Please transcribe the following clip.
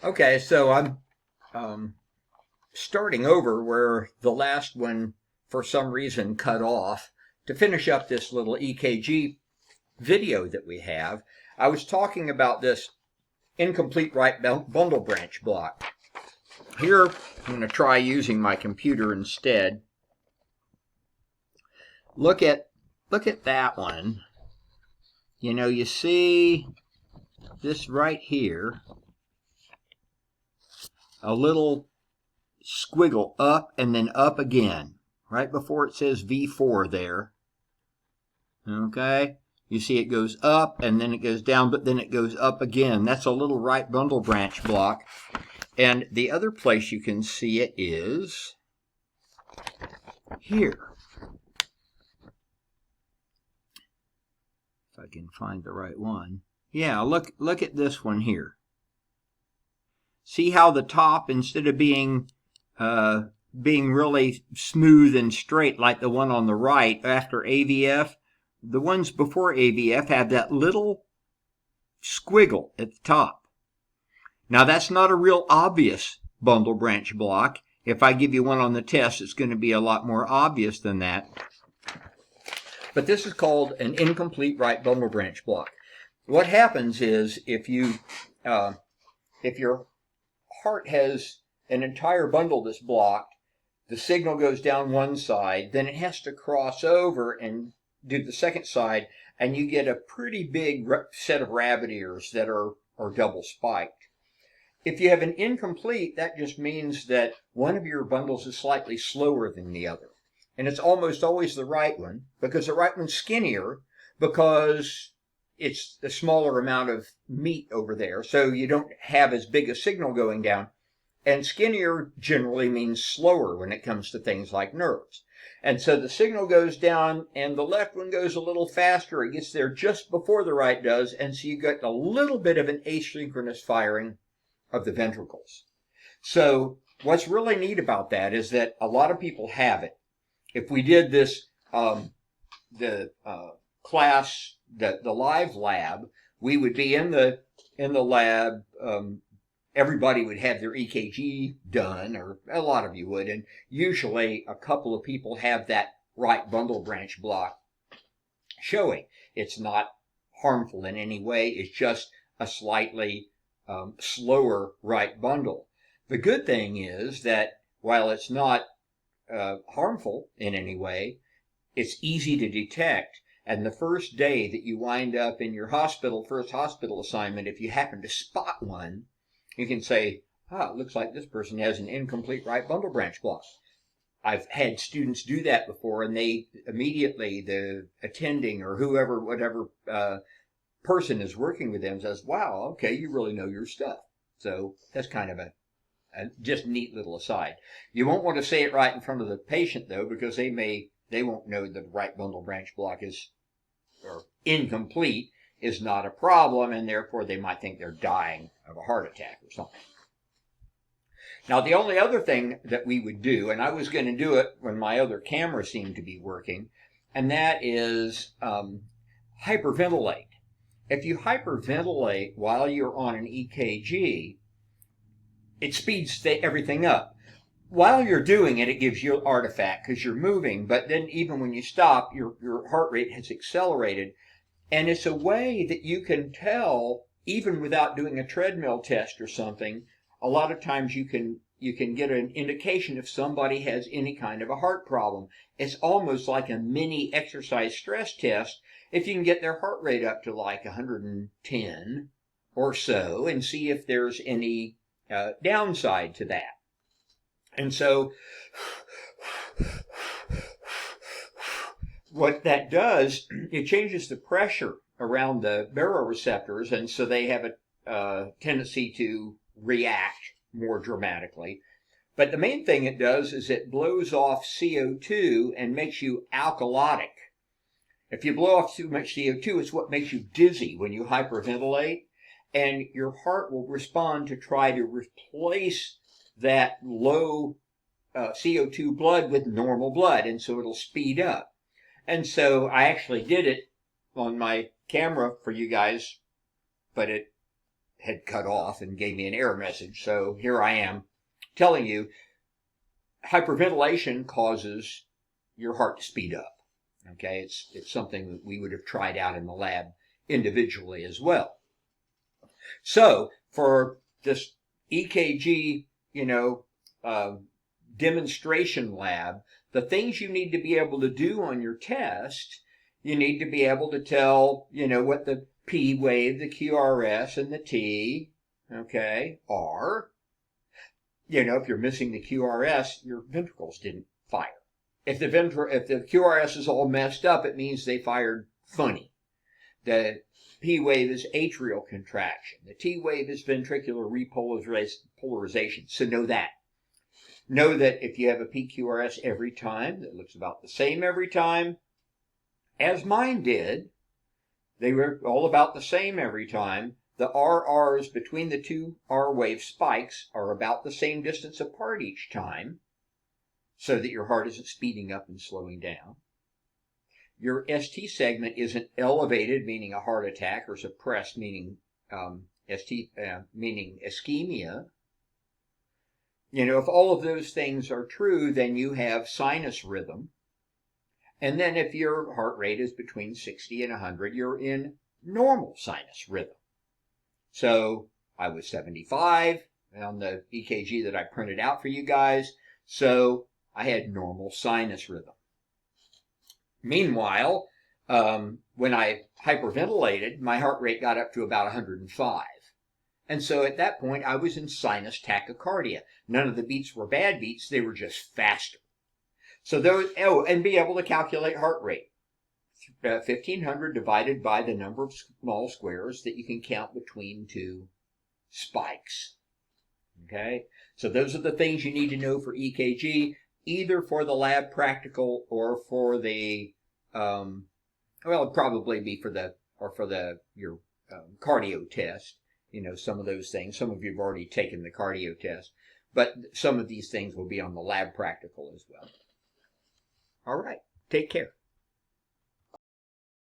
Okay, so I'm starting over where the last one, for some reason, cut off to finish up this little EKG video that we have. I was talking about this incomplete right bundle branch block. Here, I'm going to try using my computer instead. Look at that one. You know, you see this right here, a little squiggle up and then up again, right before it says V4 there. Okay, you see it goes up and then it goes down, but then it goes up again. That's a little right bundle branch block. And the other place you can see it is here. If I can find the right one. Yeah, look at this one here. See how the top, instead of being really smooth and straight like the one on the right after AVF, the ones before AVF have that little squiggle at the top. Now that's not a real obvious bundle branch block. If I give you one on the test, it's going to be a lot more obvious than that. But this is called an incomplete right bundle branch block. What happens is if your heart has an entire bundle that's blocked, the signal goes down one side, then it has to cross over and do the second side, and you get a pretty big set of rabbit ears that are double spiked. If you have an incomplete, that just means that one of your bundles is slightly slower than the other. And it's almost always the right one, because the right one's skinnier, because it's a smaller amount of meat over there, so you don't have as big a signal going down. And skinnier generally means slower when it comes to things like nerves. And so the signal goes down, and the left one goes a little faster. It gets there just before the right does, and so you get a little bit of an asynchronous firing of the ventricles. So what's really neat about that is that a lot of people have it. If we did this, the live lab, we would be in the lab. Everybody would have their EKG done, or a lot of you would, and usually a couple of people have that right bundle branch block showing. It's not harmful in any way. It's just a slightly slower right bundle. The good thing is that while it's not harmful in any way, it's easy to detect. And the first day that you wind up in your first hospital assignment, if you happen to spot one, you can say, it looks like this person has an incomplete right bundle branch block. I've had students do that before, and they immediately, the attending or whoever, whatever person is working with them says, wow, okay, you really know your stuff. So that's kind of a just neat little aside. You won't want to say it right in front of the patient, though, because they won't know that the right bundle branch block is, or incomplete, is not a problem, and therefore they might think they're dying of a heart attack or something. Now, the only other thing that we would do, and I was going to do it when my other camera seemed to be working, and that is hyperventilate. If you hyperventilate while you're on an EKG, it speeds everything up. While you're doing it, it gives you an artifact because you're moving, but then even when you stop, your heart rate has accelerated. And it's a way that you can tell, even without doing a treadmill test or something. A lot of times you can get an indication if somebody has any kind of a heart problem. It's almost like a mini exercise stress test if you can get their heart rate up to like 110 or so and see if there's any downside to that. And so what that does, it changes the pressure around the baroreceptors, and so they have a tendency to react more dramatically. But the main thing it does is it blows off CO2 and makes you alkalotic. If you blow off too much CO2, it's what makes you dizzy when you hyperventilate, and your heart will respond to try to replace that low CO2 blood with normal blood, and so it'll speed up. And so I actually did it on my camera for you guys, but had cut off and gave me an error message. So here I am telling you, hyperventilation causes your heart to speed up. Okay, it's something that we would have tried out in the lab individually as well. So for this EKG, demonstration lab, the things you need to be able to do on your test, you need to be able to tell, what the P wave, the QRS, and the T, okay, are. If you're missing the QRS, your ventricles didn't fire. If the QRS is all messed up, it means they fired funny. The P wave is atrial contraction. The T wave is ventricular repolarization. So know that. Know that if you have a PQRS every time, that looks about the same every time, as mine did, they were all about the same every time. The RRs between the two R wave spikes are about the same distance apart each time, so that your heart isn't speeding up and slowing down. Your ST segment isn't elevated, meaning a heart attack, or suppressed, meaning meaning ischemia. If all of those things are true, then you have sinus rhythm. And then if your heart rate is between 60 and 100, you're in normal sinus rhythm. So I was 75 on the EKG that I printed out for you guys. So I had normal sinus rhythm. Meanwhile, when I hyperventilated, my heart rate got up to about 105. And so at that point, I was in sinus tachycardia. None of the beats were bad beats. They were just faster. So and be able to calculate heart rate. 1,500 divided by the number of small squares that you can count between two spikes. Okay? So those are the things you need to know for EKG, either for the lab practical or for the, it'd probably be for your cardio test. Some of those things. Some of you have already taken the cardio test, but some of these things will be on the lab practical as well. All right. Take care.